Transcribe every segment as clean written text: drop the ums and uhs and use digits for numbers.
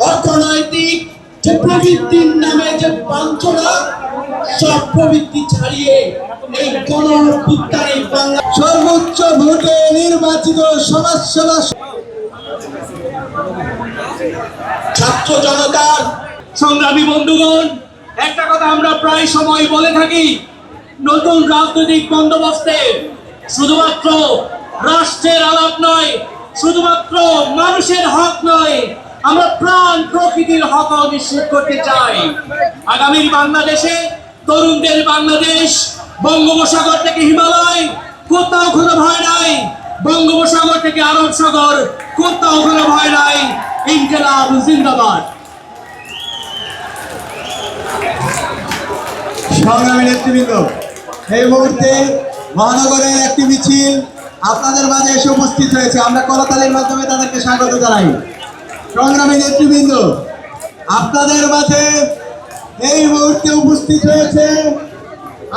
অর্থনৈতিক যে প্রবৃত্তির নামে যে বাঞ্ছনা, সব প্রবৃত্তি ছাড়িয়ে এই গণঅভ্যুত্থানে বাংলা সর্বোচ্চ ভোটে নির্বাচিত সমাজসেবা ছাত্র জনতার সংগ্রামী বন্ধুগণ, একটা কথা আমরা প্রায় সময় বলে থাকি, নতুন রাজনৈতিক বন্দোবস্তে শুধুমাত্র রাষ্ট্রের আলাপ নয়, শুধুমাত্র মানুষের হক নয়, আমরা প্রাণ প্রকৃতির হকও নিশ্চিত করতে চাই। আগামীর বাংলাদেশে তরুণদের বাংলাদেশ, বঙ্গোপসাগর থেকে হিমালয়, কোথাও কোনো ভয় নাই। বঙ্গোপসাগর থেকে আরব সাগর, কোথাও কোনো ভয় নাই। ইনকিলাব জিন্দাবাদ। সংগ্রামী নেতৃবৃন্দ, এই মুহূর্তে মহানগরের একটি মিছিল আপনাদের মাঝে এসে উপস্থিত হয়েছে। আমরা করতালির মাধ্যমে তাদেরকে স্বাগত জানাই। সংগ্রামী নেতৃবৃন্দ, আপনাদের মাঝে এই মুহূর্তে উপস্থিত হয়েছে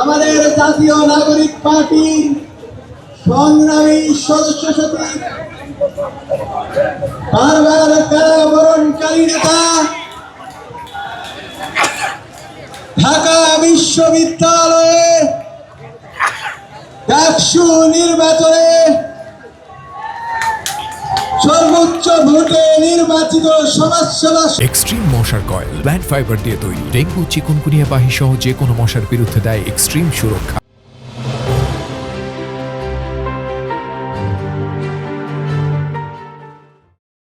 আমাদের জাতীয় নাগরিক পার্টির সংগ্রামী সদস্য সচিব, বারবার কারাবরণকারী নেতা, ঢাকা বিশ্ববিদ্যালয়ে ডাকসু নির্বাচনে সর্বোচ্চ ভোটে নির্বাচিত সমাজসেবা এক্সট্রিম মশার কয়েল প্ল্যান্ট ফাইবার দিয়ে তৈরি, ডেঙ্গু চিকুনগুনিয়া বাহি সহ যে কোনো মশার বিরুদ্ধে দেয় এক্সট্রিম সুরক্ষা।